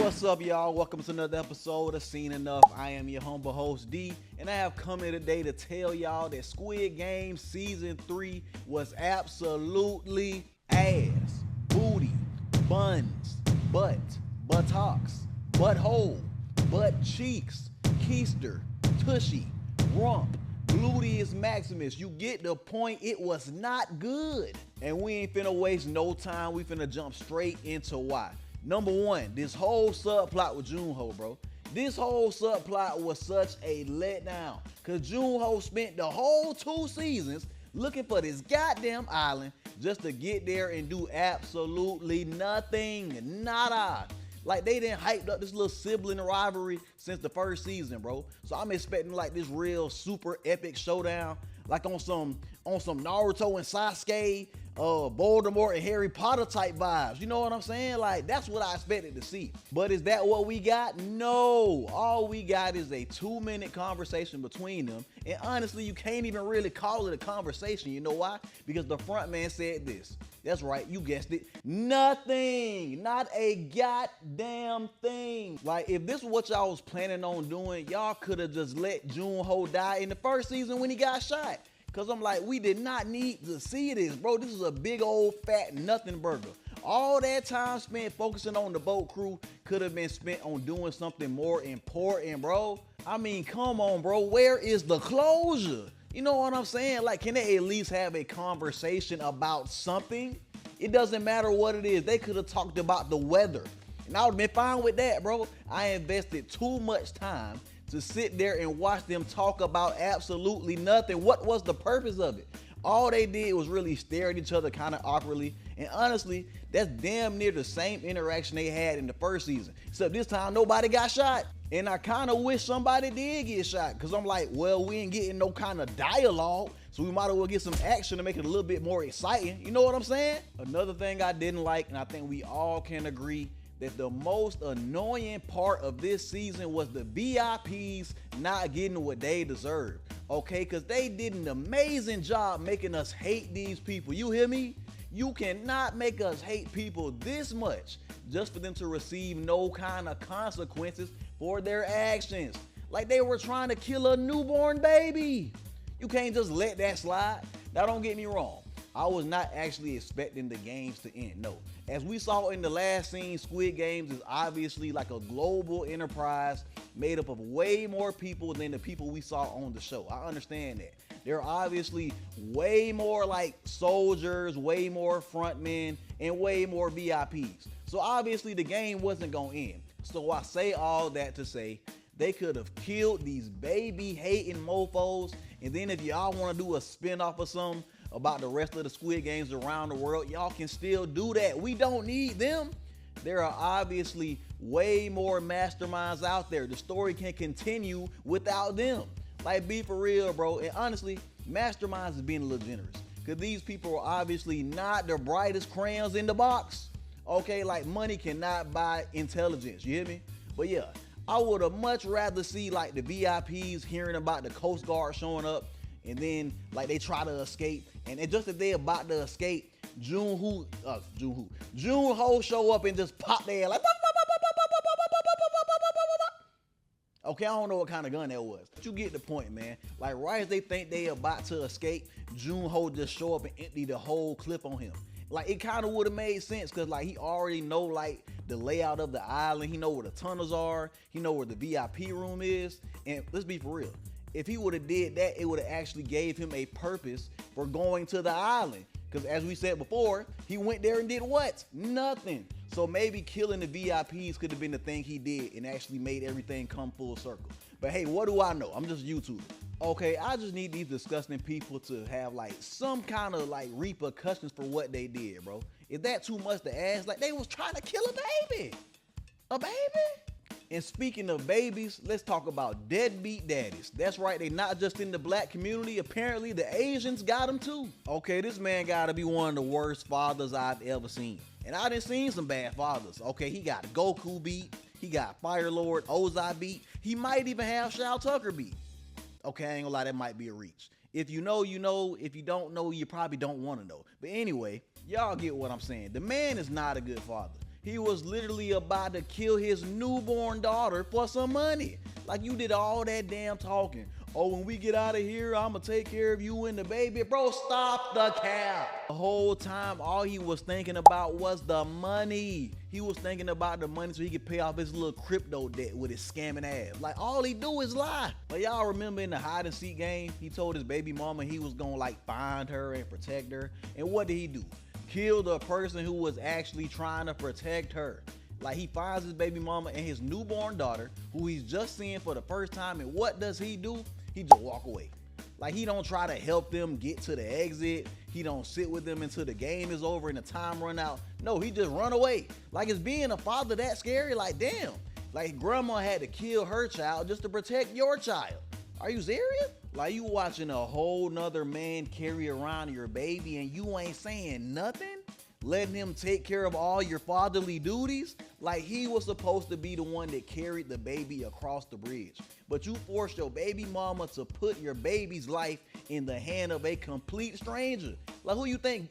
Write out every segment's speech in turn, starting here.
What's up, y'all? Welcome to another episode of Seen Enough. I am your humble host, D, and I have come here today to tell y'all that Squid Game Season 3 was absolutely ass, booty, buns, butt, buttocks, butthole, butt cheeks, keister, tushy, rump, gluteus maximus. You get the point. It was not good. And we ain't finna waste no time. We finna jump straight into why. Number one, this whole subplot with Junho, bro. This whole subplot was such a letdown. Cause Junho spent the whole 2 seasons looking for this goddamn island just to get there and do absolutely nothing. Nada. Like, they didn't hype up this little sibling rivalry since the first season, bro. So I'm expecting like this real super epic showdown, like on some Naruto and Sasuke, Voldemort and Harry Potter type vibes. You know what I'm saying? Like, that's what I expected to see. But is that what we got? No. All we got is a 2-minute conversation between them. And honestly, you can't even really call it a conversation. You know why? Because the front man said this. That's right, you guessed it. Nothing. Not a goddamn thing. Like, if this is what y'all was planning on doing, y'all could have just let Junho die in the first season when he got shot. Cause I'm like, we did not need to see this, bro. This is a big old fat nothing burger. All that time spent focusing on the boat crew could have been spent on doing something more important, bro. I mean, come on, bro. Where is the closure? You know what I'm saying? Like, can they at least have a conversation about something? It doesn't matter what it is. They could have talked about the weather, and I would have been fine with that, bro. I invested too much time to sit there and watch them talk about absolutely nothing. What was the purpose of it? All they did was really stare at each other kind of awkwardly. And honestly, that's damn near the same interaction they had in the first season. Except this time, nobody got shot. And I kind of wish somebody did get shot. Because I'm like, well, we ain't getting no kind of dialogue. So we might as well get some action to make it a little bit more exciting. You know what I'm saying? Another thing I didn't like, and I think we all can agree, that the most annoying part of this season was the VIPs not getting what they deserve. Okay, because they did an amazing job making us hate these people. You hear me? You cannot make us hate people this much just for them to receive no kind of consequences for their actions. Like, they were trying to kill a newborn baby. You can't just let that slide. Now, don't get me wrong. I was not actually expecting the games to end, no. As we saw in the last scene, Squid Games is obviously like a global enterprise made up of way more people than the people we saw on the show. I understand that. There are obviously way more like soldiers, way more frontmen, and way more VIPs. So obviously the game wasn't gonna end. So I say all that to say, they could have killed these baby hating mofos, and then if y'all wanna do a spinoff or something about the rest of the Squid Games around the world, y'all can still do that. We don't need them. There are obviously way more masterminds out there. The story can continue without them. Like, be for real, bro. And honestly, masterminds is being a little generous, because these people are obviously not the brightest crayons in the box. Okay, like, money cannot buy intelligence. You hear me? But yeah, I would have much rather see like the VIPs hearing about the Coast Guard showing up, and then like they try to escape, and just as they about to escape, Junho show up and just pop their like. Okay, I don't know what kind of gun that was, but you get the point, man. Like, right as they think they about to escape, Junho just show up and empty the whole clip on him. Like, it kind of would have made sense, because like he already know like the layout of the island. He know where the tunnels are. He know where the VIP room is. And let's be for real, if he would have did that, it would have actually gave him a purpose for going to the island. Because as we said before, he went there and did what? Nothing. So maybe killing the VIPs could have been the thing he did and actually made everything come full circle. But hey, what do I know? I'm just YouTuber. Okay, I just need these disgusting people to have like some kind of like repercussions for what they did, bro. Is that too much to ask? Like, they was trying to kill a baby. A baby? And speaking of babies, let's talk about deadbeat daddies. That's right, they not just in the black community. Apparently the Asians got them too. Okay, this man gotta be one of the worst fathers I've ever seen. And I done seen some bad fathers. Okay, he got Goku beat. He got Fire Lord Ozai beat. He might even have Shao Tucker beat. Okay, I ain't gonna lie, that might be a reach. If you know, you know. If you don't know, you probably don't want to know. But anyway, y'all get what I'm saying. The man is not a good father. He was literally about to kill his newborn daughter for some money. Like, you did all that damn talking. Oh, when we get out of here, I'ma take care of you and the baby. Bro, stop the cap. The whole time, all he was thinking about was the money. He was thinking about the money so he could pay off his little crypto debt with his scamming ass. Like, all he do is lie. But y'all remember in the hide and seek game, he told his baby mama he was gonna like find her and protect her. And what did he do? Kill the person who was actually trying to protect her. Like, he finds his baby mama and his newborn daughter, who he's just seeing for the first time, and what does he do? He just walk away. Like, he don't try to help them get to the exit. He don't sit with them until the game is over and the time run out. No, he just run away. Like, is being a father that scary? Like, damn. Like, grandma had to kill her child just to protect your child. Are you serious? Like, you watching a whole nother man carry around your baby and you ain't saying nothing? Letting him take care of all your fatherly duties? Like, he was supposed to be the one that carried the baby across the bridge. But you forced your baby mama to put your baby's life in the hand of a complete stranger. Like, who you think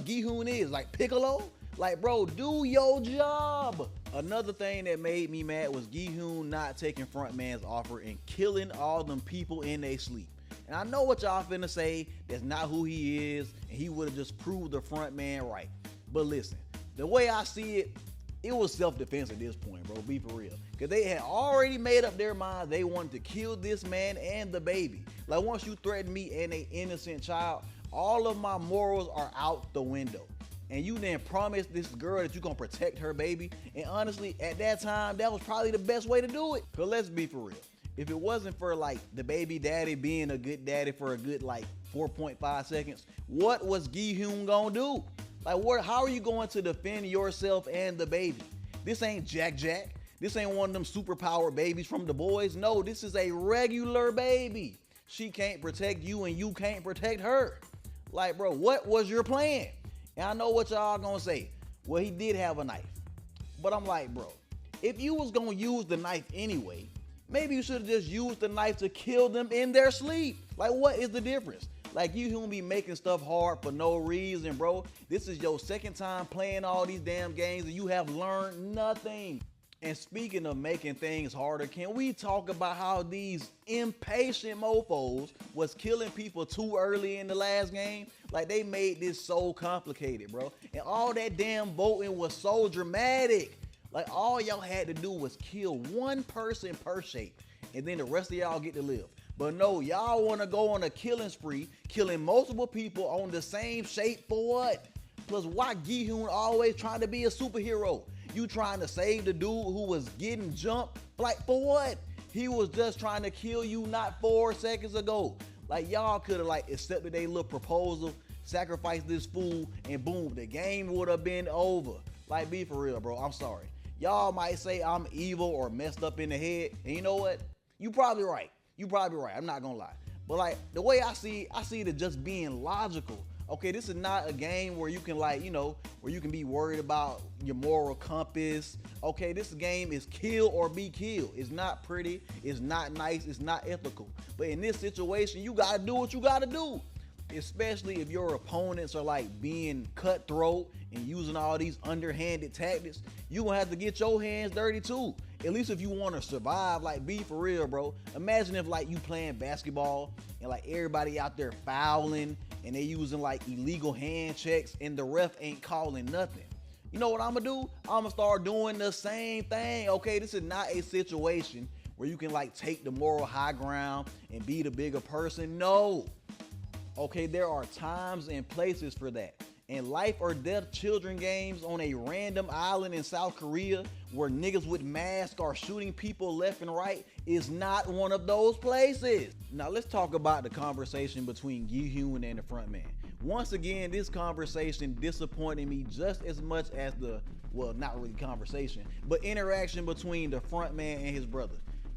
Gi-hoon is? Like Piccolo? Like, bro, do your job. Another thing that made me mad was Gi-hoon not taking front man's offer and killing all them people in their sleep. And I know what y'all finna say, that's not who he is, and he would have just proved the front man right. But listen, the way I see it, it was self-defense at this point, bro. Be for real. Because they had already made up their mind they wanted to kill this man and the baby. Like, once you threaten me and an innocent child, all of my morals are out the window. And you then promised this girl that you're going to protect her baby. And honestly, at that time, that was probably the best way to do it. Because let's be for real. If it wasn't for, like, the baby daddy being a good daddy for a good, like, 4.5 seconds, what was Gi-hoon going to do? Like, how are you going to defend yourself and the baby? This ain't Jack Jack. This ain't one of them superpowered babies from The Boys. No, this is a regular baby. She can't protect you and you can't protect her. Like, bro, what was your plan? And I know what y'all gonna say. Well, he did have a knife. But I'm like, bro, if you was gonna use the knife anyway, maybe you should have just used the knife to kill them in their sleep. Like, what is the difference? Like, you gonna be making stuff hard for no reason, bro. This is your second time playing all these damn games and you have learned nothing. And speaking of making things harder, can we talk about how these impatient mofos was killing people too early in the last game? Like, they made this so complicated, bro. And all that damn voting was so dramatic. Like, all y'all had to do was kill one person per shape, and then the rest of y'all get to live. But no, y'all want to go on a killing spree, killing multiple people on the same shape for what? Plus, why Gi-hoon always trying to be a superhero? You trying to save the dude who was getting jumped? Like, for what? He was just trying to kill you not 4 seconds ago. Like, y'all could have, like, accepted a little proposal, sacrificed this fool, and boom, the game would have been over. Like, be for real, bro. I'm sorry. Y'all might say I'm evil or messed up in the head, and you know what? You probably right. You probably right. I'm not gonna lie. But like, the way I see it as just being logical. Okay, this is not a game where you can, like, you know, where you can be worried about your moral compass. Okay, this game is kill or be killed. It's not pretty. It's not nice. It's not ethical. But in this situation, you gotta do what you gotta do. Especially if your opponents are like being cutthroat and using all these underhanded tactics, you gonna have to get your hands dirty too. At least if you want to survive. Like, be for real, bro. Imagine if, like, you playing basketball and like everybody out there fouling and they using like illegal hand checks and the ref ain't calling nothing. You know what I'm gonna do? I'm gonna start doing the same thing. Okay, this is not a situation where you can like take the moral high ground and be the bigger person. No. Okay, there are times and places for that. And life or death children games on a random island in South Korea where niggas with masks are shooting people left and right is not one of those places. Now let's talk about the conversation between Gi-hoon and the front man. Once again, this conversation disappointed me just as much as the, well, not really conversation, but interaction between the front man and his brother.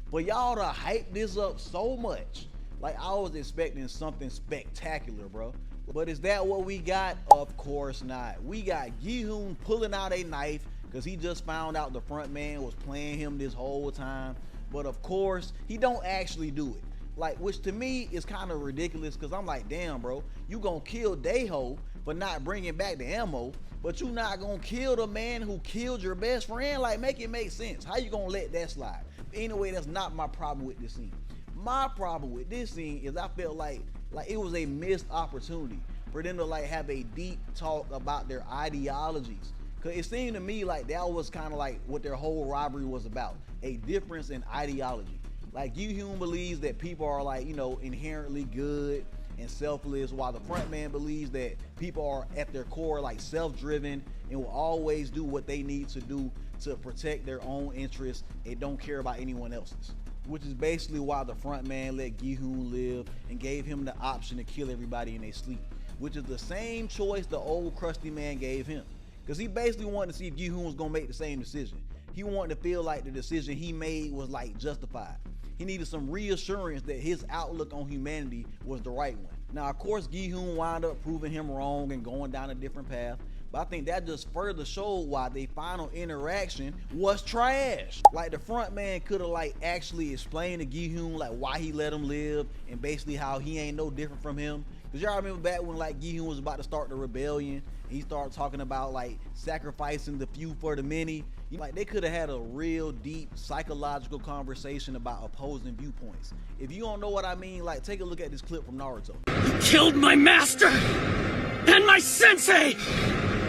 For y'all to hype this up so much, like, I was expecting something spectacular, bro. But is that what we got? Of course not. We got Gi-hoon pulling out a knife because he just found out the front man was playing him this whole time. But of course, he don't actually do it. Like, which to me is kind of ridiculous because I'm like, damn, bro, you gonna kill Daeho for not bringing back the ammo, but you not gonna kill the man who killed your best friend? Like, make it make sense. How you gonna let that slide? Anyway, that's not my problem with this scene. My problem with this scene is I felt like it was a missed opportunity for them to like have a deep talk about their ideologies. Cause it seemed to me like that was kind of like what their whole robbery was about, a difference in ideology. Like, Gi-Hun believes that people are like, you know, inherently good and selfless, while the front man believes that people are at their core like self-driven and will always do what they need to do to protect their own interests and don't care about anyone else's. Which is basically why the front man let Gi-Hun live and gave him the option to kill everybody in their sleep, which is the same choice the old crusty man gave him. Because he basically wanted to see if Gi-Hun was gonna make the same decision. He wanted to feel like the decision he made was like justified. He needed some reassurance that his outlook on humanity was the right one. Now, of course, Gi-Hun wound up proving him wrong and going down a different path, but I think that just further showed why their final interaction was trash. Like, the front man could have like actually explained to Gi-Hun like why he let him live and basically how he ain't no different from him. Cause y'all remember back when like Gi-Hun was about to start the rebellion, he started talking about like sacrificing the few for the many. Like, they could have had a real deep psychological conversation about opposing viewpoints. If you don't know what I mean, like, take a look at this clip from Naruto. You killed my master and my sensei,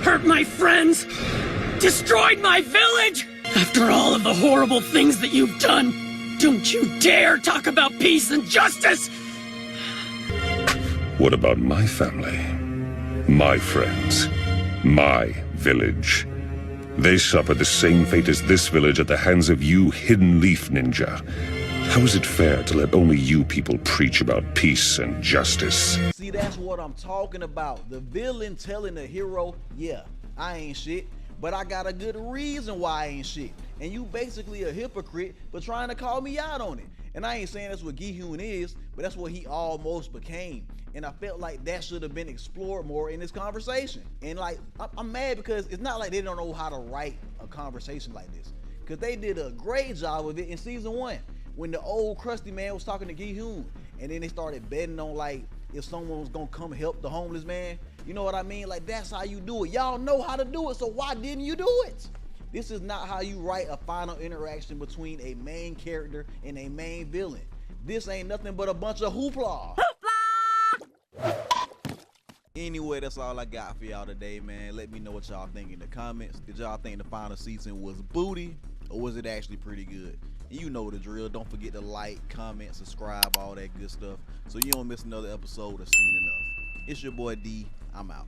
hurt my friends, destroyed my village. After all of the horrible things that you've done, don't you dare talk about peace and justice. What about my family, my friends, my village? They suffered the same fate as this village at the hands of you, Hidden Leaf Ninja. How is it fair to let only you people preach about peace and justice? See, that's what I'm talking about. The villain telling the hero, yeah, I ain't shit, but I got a good reason why I ain't shit. And you basically a hypocrite for trying to call me out on it. And I ain't saying that's what Gi-Hun is, but that's what he almost became. And I felt like that should have been explored more in this conversation. And like, I'm mad because it's not like they don't know how to write a conversation like this, because they did a great job of it in season 1 when the old crusty man was talking to Gi-Hun, and then they started betting on like if someone was gonna come help the homeless man. You know what I mean? Like, that's how you do it. Y'all know how to do it, so why didn't you do it? This is not how you write a final interaction between a main character and a main villain. This ain't nothing but a bunch of hoopla. Anyway, that's all I got for y'all today, man. Let me know what y'all think in the comments. Did y'all think the final season was booty, or was it actually pretty good? And you know the drill. Don't forget to like, comment, subscribe, all that good stuff, so you don't miss another episode of Seen Enough. It's your boy D. I'm out.